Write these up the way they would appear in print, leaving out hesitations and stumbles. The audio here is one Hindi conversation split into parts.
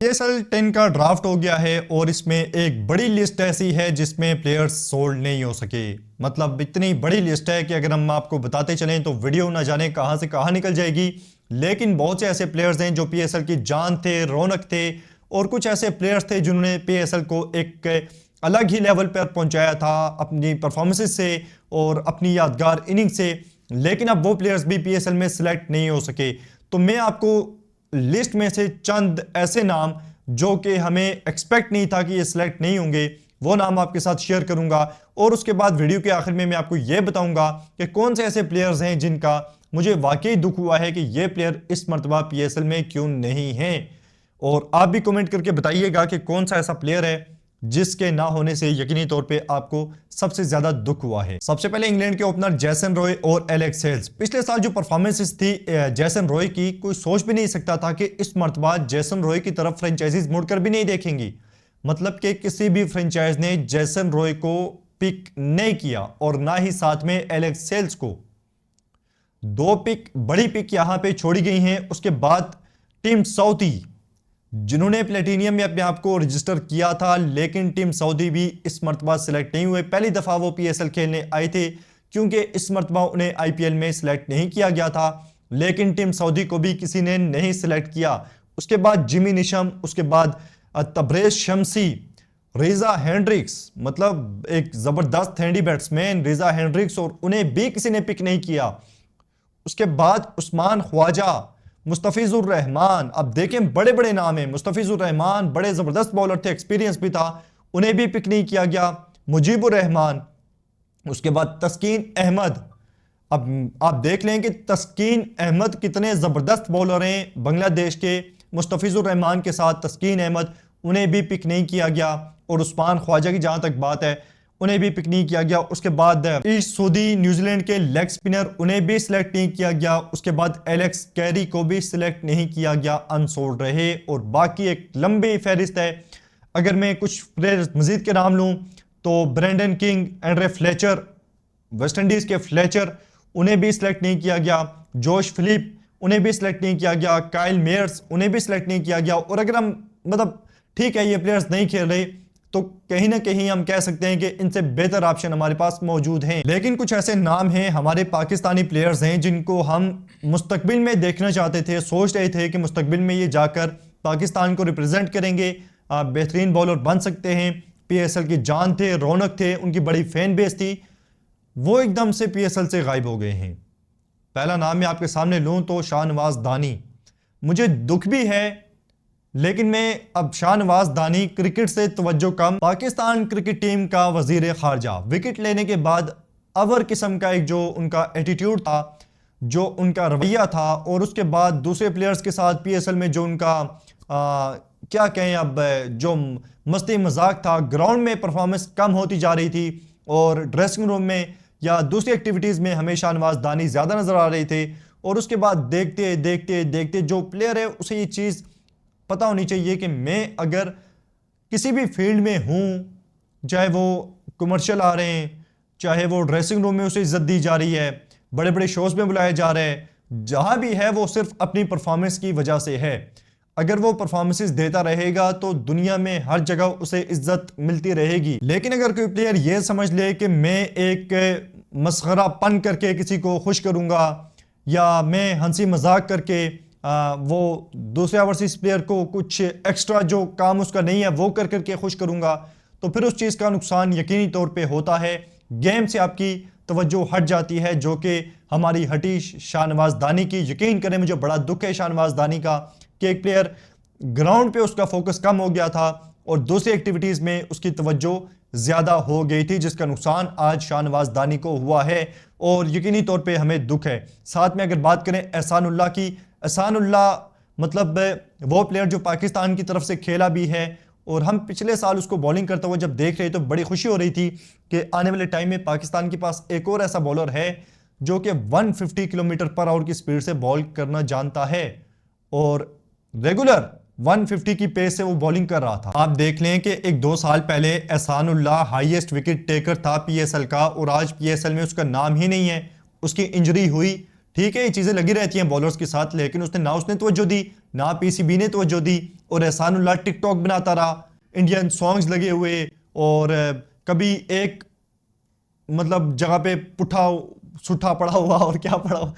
PSL 10 का ड्राफ्ट हो गया है और इसमें एक बड़ी लिस्ट ऐसी है जिसमें प्लेयर्स सोल्ड नहीं हो सके। मतलब इतनी बड़ी लिस्ट है कि अगर हम आपको बताते चलें तो वीडियो ना जाने कहां से कहां निकल जाएगी। लेकिन बहुत से ऐसे प्लेयर्स हैं जो PSL की जान थे, रौनक थे, और कुछ ऐसे प्लेयर्स थे जिन्होंने PSL को एक अलग ही लेवल पर पहुंचाया था अपनी परफॉर्मेंसेस से और अपनी यादगार इनिंग से। लेकिन अब वो प्लेयर्स भी PSL में सिलेक्ट नहीं हो सके। तो मैं आपको लिस्ट में से चंद ऐसे नाम जो कि हमें एक्सपेक्ट नहीं था कि ये सिलेक्ट नहीं होंगे, वो नाम आपके साथ शेयर करूंगा। और उसके बाद वीडियो के आखिर में मैं आपको ये बताऊंगा कि कौन से ऐसे प्लेयर्स हैं जिनका मुझे वाकई दुख हुआ है कि ये प्लेयर इस मर्तबा PSL में क्यों नहीं है। और आप भी कमेंट करके बताइएगा कि कौन सा ऐसा प्लेयर है जिसके ना होने से यकीनी तौर पे आपको सबसे ज्यादा दुख हुआ है। सबसे पहले इंग्लैंड के ओपनर जेसन रॉय और एलेक्स हेल्स। पिछले साल जो परफॉर्मेंसेस थी जेसन रॉय की, कोई सोच भी नहीं सकता था कि इस मर्तबा जेसन रॉय की तरफ फ्रेंचाइजीज मुड़कर भी नहीं देखेंगी। मतलब कि किसी भी फ्रेंचाइज ने जेसन रॉय को पिक नहीं किया और ना ही साथ में एलेक्स हेल्स को। दो पिक, बड़ी पिक यहां पे छोड़ी गई हैं। उसके बाद टीम सऊदी जिन्होंने प्लेटिनियम में अपने आप को रजिस्टर किया था, लेकिन टीम सऊदी भी इस मर्तबा सिलेक्ट नहीं हुए। पहली दफा वो PSL खेलने आए थे क्योंकि इस मर्तबा उन्हें IPL में सिलेक्ट नहीं किया गया था, लेकिन टीम सऊदी को भी किसी ने नहीं सिलेक्ट किया। उसके बाद जिमी निशम, उसके बाद तबरेज शमसी, रेजा हेंड्रिक्स, मतलब एक जबरदस्त हैंडी बैट्समैन रेजा हेंड्रिक्स, और उन्हें भी किसी ने पिक नहीं किया। उसके बाद उस्मान ख्वाजा, मुस्तफिजुर रहमान, अब देखें बड़े बड़े नाम हैं। मुस्तफिजुर रहमान बड़े जबरदस्त बॉलर थे, एक्सपीरियंस भी था, उन्हें भी पिक नहीं किया गया। मुजीबुर रहमान, उसके बाद तस्कीन अहमद। अब आप देख लें कि तस्कीन अहमद कितने जबरदस्त बॉलर हैं बांग्लादेश के। मुस्तफिजुर रहमान के साथ तस्कीन अहमद, उन्हें भी पिक नहीं किया गया। और उस्मान ख्वाजा की जहां तक बात है, उन्हें भी पिक नहीं किया गया। उसके बाद ईस्ट सऊदी न्यूजीलैंड के लेग स्पिनर, उन्हें भी सिलेक्ट नहीं किया गया। उसके बाद एलेक्स कैरी को भी सिलेक्ट नहीं किया गया, अनसोल्ड रहे। और बाकी एक लंबी फहरिस्त है। अगर मैं कुछ प्लेयर्स मजीद के नाम लूं तो Brendon King, Andre Fletcher, West Indies के फ्लेचर, उन्हें भी सिलेक्ट नहीं किया गया। जोश फिलिप, उन्हें भी सिलेक्ट नहीं किया गया। काइल मेयर्स, उन्हें भी सिलेक्ट नहीं किया गया। और अगर हम मतलब ठीक है ये प्लेयर्स नहीं खेल रहे तो कहीं ना कहीं हम कह सकते हैं कि इनसे बेहतर ऑप्शन हमारे पास मौजूद हैं। लेकिन कुछ ऐसे नाम हैं, हमारे पाकिस्तानी प्लेयर्स हैं जिनको हम मुस्तकबिल में देखना चाहते थे, सोच रहे थे कि मुस्तकबिल में ये जाकर पाकिस्तान को रिप्रेजेंट करेंगे, बेहतरीन बॉलर बन सकते हैं। PSL की जान थे, रौनक थे, उनकी बड़ी फैन बेस थी, वो एकदम से PSL से गायब हो गए हैं। पहला नाम मैं आपके सामने लूं तो शाहनवाज दानी। मुझे दुख भी है, लेकिन मैं अब शाहनवाज दानी क्रिकेट से तवज्जो कम, पाकिस्तान क्रिकेट टीम का वजीर खारजा, विकेट लेने के बाद अवर किस्म का एक जो उनका एटीट्यूड था, जो उनका रवैया था, और उसके बाद दूसरे प्लेयर्स के साथ PSL में जो उनका क्या कहें अब, जो मस्ती मजाक था, ग्राउंड में परफॉर्मेंस कम होती जा रही थी और ड्रेसिंग रूम में या दूसरी एक्टिविटीज़ में हमें शाहनवाज दानी ज़्यादा नज़र आ रहे थे। और उसके बाद देखते देखते देखते जो प्लेयर है उसे ये चीज़ पता होनी चाहिए कि मैं अगर किसी भी फील्ड में हूं, चाहे वो कमर्शियल आ रहे हैं, चाहे वो ड्रेसिंग रूम में उसे इज्जत दी जा रही है, बड़े बड़े शोज में बुलाए जा रहे हैं, जहां भी है वो सिर्फ अपनी परफॉर्मेंस की वजह से है। अगर वो परफॉर्मेंसेस देता रहेगा तो दुनिया में हर जगह उसे इज्जत मिलती रहेगी। लेकिन अगर कोई प्लेयर ये समझ ले कि मैं एक मसखरापन करके किसी को खुश करूंगा या मैं हंसी मजाक करके वो दूसरे ओवरसीज प्लेयर को कुछ एक्स्ट्रा जो काम उसका नहीं है वो कर करके खुश करूंगा, तो फिर उस चीज़ का नुकसान यकीनी तौर पे होता है। गेम से आपकी तवज्जो हट जाती है, जो कि हमारी हटी शाहनवाज दानी की। यकीन करें मुझे बड़ा दुख है शाहनवाज दानी का कि एक प्लेयर ग्राउंड पे उसका फोकस कम हो गया था और दूसरी एक्टिविटीज़ में उसकी तवज्जो ज़्यादा हो गई थी, जिसका नुकसान आज शाहनवाज दानी को हुआ है और यकीनी तौर पे हमें दुख है। साथ में अगर बात करें एहसानुल्लाह की, एहसानुल्लाह मतलब वो प्लेयर जो पाकिस्तान की तरफ से खेला भी है और हम पिछले साल उसको बॉलिंग करते हुए जब देख रहे तो बड़ी खुशी हो रही थी कि आने वाले टाइम में पाकिस्तान के पास एक और ऐसा बॉलर है जो कि 150 किलोमीटर पर आवर की स्पीड से बॉल करना जानता है और रेगुलर 150 की पेस से वो बॉलिंग कर रहा था। आप देख लें कि एक 2 साल पहले एहसानुल्लाह हाईएस्ट विकेट टेकर था PSL का और आज PSL में उसका नाम ही नहीं है। उसकी इंजरी हुई, ठीक है, ये चीज़ें लगी रहती हैं बॉलर्स के साथ, लेकिन उसने तवज्जो दी, ना PCB ने तवज्जो दी और एहसानुल्लाह टिकटॉक बनाता रहा, इंडियन सॉन्ग्स लगे हुए, और कभी एक मतलब जगह पे पुठा सुठा पड़ा हुआ और क्या पड़ा हुआ।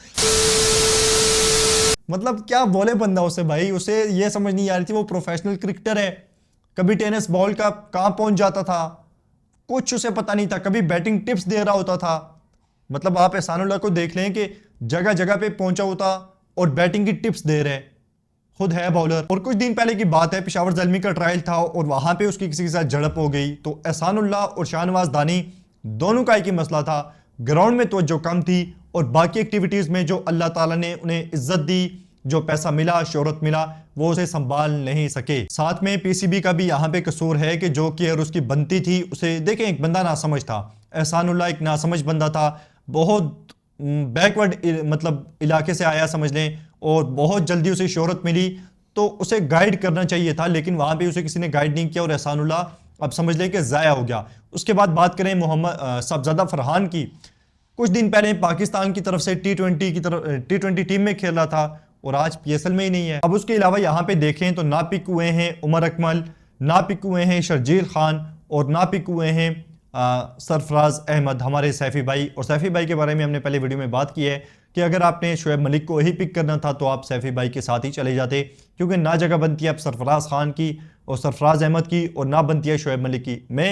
मतलब क्या बोले बंदा उसे भाई, उसे ये समझ नहीं आ रही थी वो प्रोफेशनल क्रिकेटर है। कभी टेनिस बॉल का कहां पहुंच जाता था, कुछ उसे पता नहीं था। कभी बैटिंग टिप्स दे रहा होता था। मतलब आप एहसानुल्लाह को देख लें कि जगह जगह पे पहुंचा होता और बैटिंग की टिप्स दे रहे। खुद है बॉलर। और कुछ दिन पहले की बात है, पेशावर ज़ल्मी का ट्रायल था और वहां पे उसकी किसी के साथ झड़प हो गई। तो एहसानुल्लाह और शाहनवाज दानी दोनों का एक ही मसला था, ग्राउंड में तवज्जो कम थी और बाकी एक्टिविटीज में जो अल्लाह ताला ने उन्हें इज्जत दी, जो पैसा मिला, शोहरत मिला, वो उसे संभाल नहीं सके। साथ में पीसीबी का भी यहाँ पे कसूर है कि जो केयर उसकी बनती थी उसे देखें। एक बंदा नासमझ था, एहसानुल्लाह एक नासमझ बंदा था, बहुत बैकवर्ड मतलब इलाके से आया समझ लें, और बहुत जल्दी उसे शोहरत मिली। तो उसे गाइड करना चाहिए था, लेकिन वहां पे उसे किसी ने गाइड नहीं किया और एहसानुल्लाह अब समझ लें कि ज़ाया हो गया। उसके बाद बात करें मोहम्मद साहबजादा फरहान की। कुछ दिन पहले पाकिस्तान की तरफ से टी20 टीम में खेल रहा था और आज पीएसएल में ही नहीं है। अब उसके अलावा यहाँ पे देखें तो ना पिक हुए हैं उमर अकमल, ना पिक हुए हैं शर्जील खान, और ना पिक हुए हैं सरफराज अहमद, हमारे सैफी भाई। और सैफी भाई के बारे में हमने पहले वीडियो में बात की है कि अगर आपने शोएब मलिक को ही पिक करना था तो आप सैफी भाई के साथ ही चले जाते, क्योंकि ना जगह बनती है अब सरफराज खान की और सरफराज अहमद की, और ना बनती है शोएब मलिक की। मैं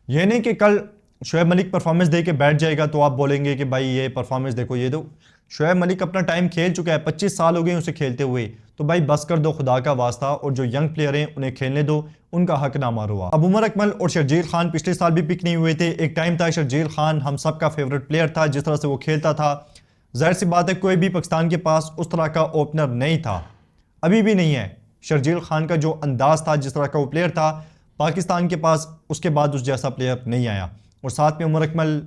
ये नहीं कि कल शोएब मलिक परफॉर्मेंस दे के बैठ जाएगा तो आप बोलेंगे कि भाई ये परफॉर्मेंस देखो ये दो। शोएब मलिक अपना टाइम खेल चुका है, 25 साल हो गए उसे खेलते हुए। तो भाई बस कर दो खुदा का वास्ता, और जो यंग प्लेयर हैं उन्हें खेलने दो, उनका हक ना मारो। अब उमर अकमल और शर्जील खान पिछले साल भी पिक नहीं हुए थे। एक टाइम था शर्जील खान हम सब का फेवरेट प्लेयर था, जिस तरह से वो खेलता था। जाहिर सी बात है कोई भी पाकिस्तान के पास उस तरह का ओपनर नहीं था, अभी भी नहीं है। शर्जील खान का जो अंदाज था, जिस तरह का वो प्लेयर था, पाकिस्तान के पास उसके बाद उस जैसा प्लेयर नहीं आया। और साथ में उमर अकमल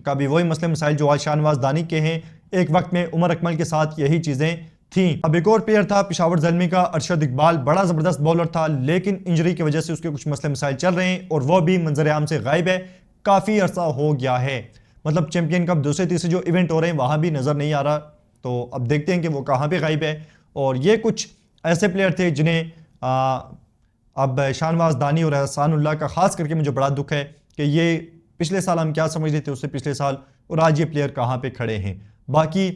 का भी वही मसले मसाइल जो आज शाहनवाज दानी के हैं, एक वक्त में उमर अकमल के साथ यही चीज़ें थी। अब एक और प्लेयर था पेशावर ज़ल्मी का, अरशद इकबाल, बड़ा ज़बरदस्त बॉलर था, लेकिन इंजरी की वजह से उसके कुछ मसले मसाइल चल रहे हैं और वो भी मंजर आम से गायब है। काफ़ी अरसा हो गया है, मतलब चैंपियन कप दूसरे तीसरे जो इवेंट हो रहे हैं वहाँ भी नज़र नहीं आ रहा। तो अब देखते हैं कि वो कहाँ पर गायब है। और ये कुछ ऐसे प्लेयर थे जिन्हें अब शाहनवाज दानी और एहसानुल्लाह का खास करके मुझे बड़ा दुख है कि ये पिछले साल हम क्या समझ रहे थे उससे पिछले साल, और आज ये प्लेयर कहाँ पे खड़े हैं। बाकी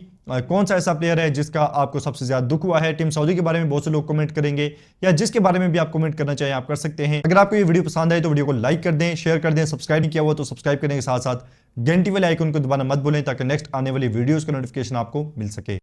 कौन सा ऐसा प्लेयर है जिसका आपको सबसे ज्यादा दुख हुआ है? टीम सऊदी के बारे में बहुत से लोग कमेंट करेंगे, या जिसके बारे में भी आप कमेंट करना चाहें आप कर सकते हैं। अगर आपको ये वीडियो पसंद आए तो वीडियो को लाइक कर दें, शेयर कर दें। सब्सक्राइब नहीं किया हुआ तो सब्सक्राइब करने के साथ साथ घंटी वाले आइकन को दबाना मत भूलें, ताकि नेक्स्ट आने वाली वीडियोस का नोटिफिकेशन आपको मिल सके।